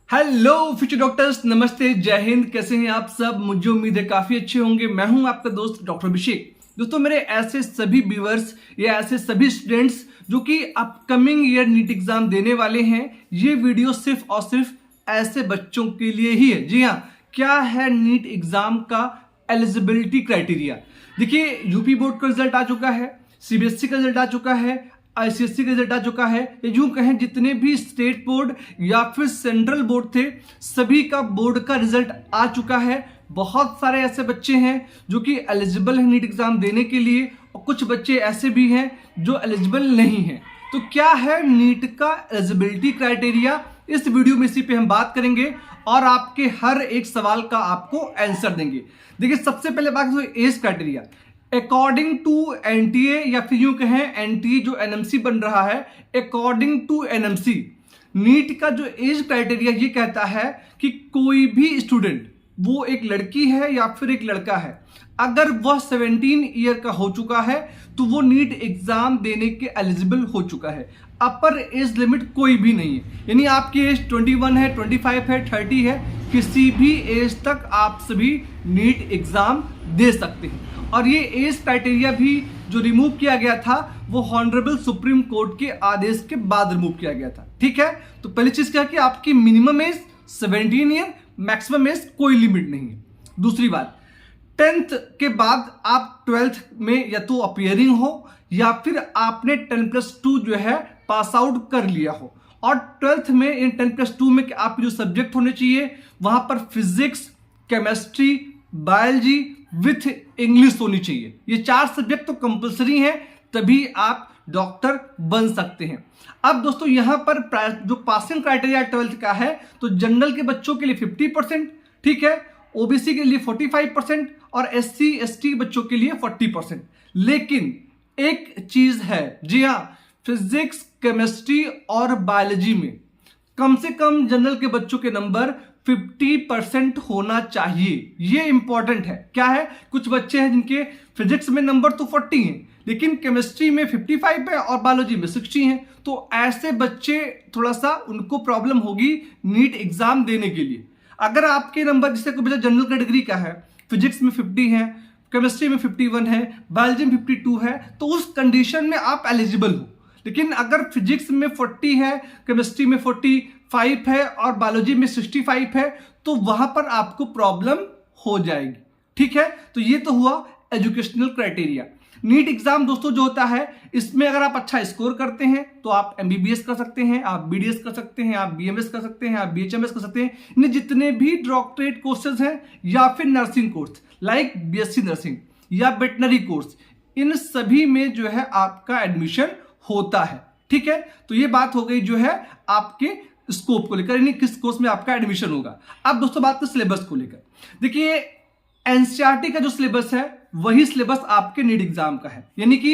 Hello future doctors, नमस्ते, जय हिंद। कैसे हैं आप सब? मुझे उम्मीद है काफी अच्छे होंगे। मैं हूं आपका दोस्त डॉक्टर अभिषेक। दोस्तों, मेरे ऐसे सभी व्यूअर्स या ऐसे सभी स्टूडेंट्स जो कि अपकमिंग ईयर नीट एग्जाम देने वाले हैं, ये वीडियो सिर्फ और सिर्फ ऐसे बच्चों के लिए ही है। जी हाँ, क्या है नीट एग्जाम का एलिजिबिलिटी क्राइटेरिया? देखिए, यूपी बोर्ड का रिजल्ट आ चुका है, सीबीएसई का रिजल्ट आ चुका है, आईसीएसई का रिजल्ट आ चुका है। ये यूं कहें, जितने भी स्टेट बोर्ड या फिर सेंट्रल बोर्ड थे, सभी का बोर्ड का रिजल्ट आ चुका है। बहुत सारे ऐसे बच्चे हैं जो कि एलिजिबल हैं नीट एग्जाम देने के लिए, और कुछ बच्चे ऐसे भी हैं जो एलिजिबल नहीं हैं। तो क्या है नीट का एलिजिबिलिटी क्राइटेरिया? इस वीडियो में इसी पे हम बात करेंगे और आपके हर एक सवाल का आपको आंसर देंगे। देखिए, सबसे पहले बात करें age criteria. According to NTA या फिर यूं कहें एनटीए जो एनएमसी बन रहा है, अकॉर्डिंग टू एनएमसी नीट का जो एज क्राइटेरिया ये कहता है कि कोई भी स्टूडेंट, वो एक लड़की है या फिर एक लड़का है, अगर वह 17 ईयर का हो चुका है तो वो नीट एग्जाम देने के एलिजिबल हो चुका है। अपर एज लिमिट कोई भी नहीं है, यानी आपकी एज 21 है, 25 है, 30 है, किसी भी एज तक आप सभी नीट एग्जाम दे सकते हैं। और ये एज क्राइटेरिया भी जो रिमूव किया गया था वो हॉनरेबल सुप्रीम कोर्ट के आदेश के बाद रिमूव किया गया था। ठीक है, तो पहली चीज क्या कि आपकी minimum age 17 year, maximum age कोई लिमिट नहीं है। दूसरी बात, 10th के बाद आप 12th में या तो अपियरिंग हो या फिर आपने 10+2 जो है पास आउट कर लिया हो। और 12th में इन 10+2 में आपके जो सब्जेक्ट होने चाहिए वहां पर physics, chemistry, biology with English होनी चाहिए। ये 4 सब्जेक्ट तो कंपलसरी हैं, तभी आप डॉक्टर बन सकते हैं। अब दोस्तों, यहां पर जो पासिंग क्राइटेरिया 12th का है, तो जनरल के बच्चों के लिए 50%, ठीक है, ओबीसी के लिए 45% और एससी एसटी बच्चों के लिए 40%। लेकिन एक चीज है, जी हां, फिजिक्स, केमिस्ट्री और बायोलॉजी में कम से कम जनरल के बच्चों के नंबर 50% होना चाहिए। ये इंपॉर्टेंट है। क्या है, कुछ बच्चे हैं जिनके फिजिक्स में नंबर तो 40 हैं, लेकिन केमिस्ट्री में 55 है और बायोलॉजी में 60 है। तो ऐसे बच्चे थोड़ा सा उनको प्रॉब्लम होगी नीट एग्जाम देने के लिए। अगर आपके नंबर, जैसे कोई बच्चा जनरल कैटेगरी का है, फिजिक्स में 50 है, केमिस्ट्री में 51 है, बायोलॉजी में 52 है, तो उस कंडीशन में आप एलिजिबल हो। लेकिन अगर फिजिक्स में 40 है, केमिस्ट्री में 45 है और बायोलॉजी में 65 है, तो वहां पर आपको प्रॉब्लम हो जाएगी। ठीक है, तो ये तो हुआ एजुकेशनल क्राइटेरिया। नीट एग्जाम दोस्तों जो होता है, इसमें अगर आप अच्छा स्कोर करते हैं तो आप एमबीबीएस कर सकते हैं, आप बीडीएस कर सकते हैं, आप बीएमएस कर सकते हैं, आप बीएचएमएस कर सकते हैं। इन्हें जितने भी डॉक्टरेट कोर्सेज हैं या फिर nursing course like BSc nursing या वेटनरी कोर्स, इन सभी में जो है आपका एडमिशन होता है। ठीक है, तो ये बात हो गई जो है आपके स्कोप को लेकर, यानी किस कोर्स में आपका एडमिशन होगा। अब दोस्तों बात करें सिलेबस को लेकर। देखिए, एनसीईआरटी का जो सिलेबस है वही सिलेबस आपके नीट एग्जाम का है, यानी कि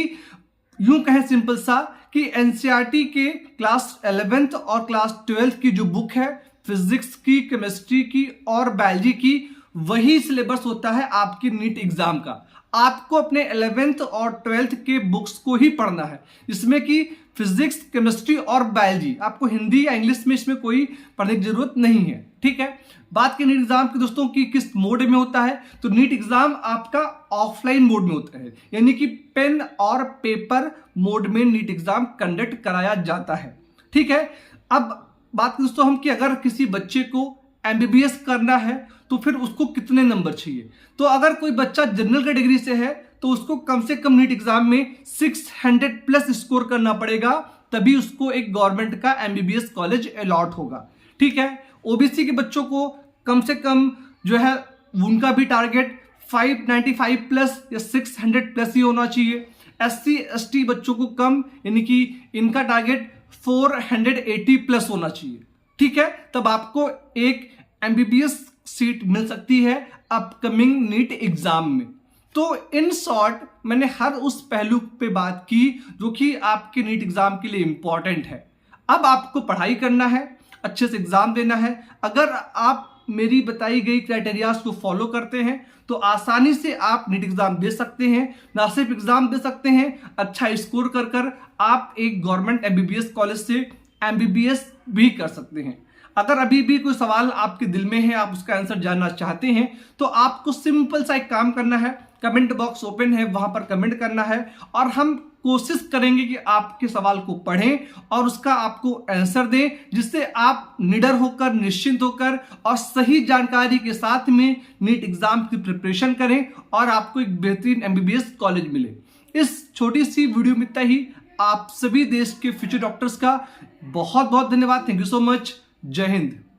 यूं कहें सिंपल सा कि एनसीईआरटी के क्लास 11th और क्लास 12th की जो बुक है, फिजिक्स की, केमिस्ट्री की और बायोलॉजी की, वही सिलेबस होता है आपकी नीट एग्जाम का। आपको अपने 11th और 12th के बुक्स को ही पढ़ना है, इसमें कि फिजिक्स, केमिस्ट्री और बायोलॉजी, आपको हिंदी या इंग्लिश में इसमें कोई पढ़ने की जरूरत नहीं है। ठीक है, बात की नीट एग्जाम की दोस्तों की किस मोड में होता है, तो नीट एग्जाम आपका ऑफलाइन मोड में होता है, यानी कि पेन और पेपर मोड में नीट एग्जाम कंडक्ट कराया जाता है। ठीक है, अब बात दोस्तों हम कि अगर किसी बच्चे को एमबीबीएस करना है तो फिर उसको कितने नंबर चाहिए। तो अगर कोई बच्चा जनरल कैटेगरी से है तो उसको कम से कम नीट एग्जाम में 600+ स्कोर करना पड़ेगा, तभी उसको एक गवर्नमेंट का एमबीबीएस कॉलेज अलॉट होगा। ठीक है, ओबीसी के बच्चों को कम से कम जो है उनका भी टारगेट 595+ या 600+ ही होना चाहिए। एससी एसटी बच्चों को कम, यानी कि इनका टारगेट 480+ होना चाहिए। ठीक है, तब आपको एक एमबीबीएस सीट मिल सकती है अपकमिंग नीट एग्जाम में। तो इन शॉर्ट मैंने हर उस पहलू पे बात की जो कि आपके नीट एग्जाम के लिए इंपॉर्टेंट है। अब आपको पढ़ाई करना है, अच्छे से एग्जाम देना है। अगर आप मेरी बताई गई क्राइटेरियाज को फॉलो करते हैं तो आसानी से आप नीट एग्जाम दे सकते हैं। ना सिर्फ एग्जाम दे सकते हैं, अच्छा स्कोर कर कर आप एक गवर्नमेंट एमबीबीएस कॉलेज से MBBS भी कर सकते हैं। अगर अभी भी कोई सवाल आपके दिल में है, आप उसका आंसर जानना चाहते हैं, तो आपको सिंपल सा एक काम करना है, कमेंट बॉक्स ओपन है, वहां पर कमेंट करना है और हम कोशिश करेंगे कि आपके सवाल को पढ़ें और उसका आपको आंसर दें, जिससे आप निडर होकर, निश्चिंत होकर और सही जानकारी के साथ में नीट एग्जाम की प्रिपरेशन करें और आपको एक बेहतरीन MBBS कॉलेज मिले। इस छोटी सी वीडियो में इतना ही। आप सभी देश के फ्यूचर डॉक्टर्स का बहुत बहुत धन्यवाद। Thank you so much. जय हिंद।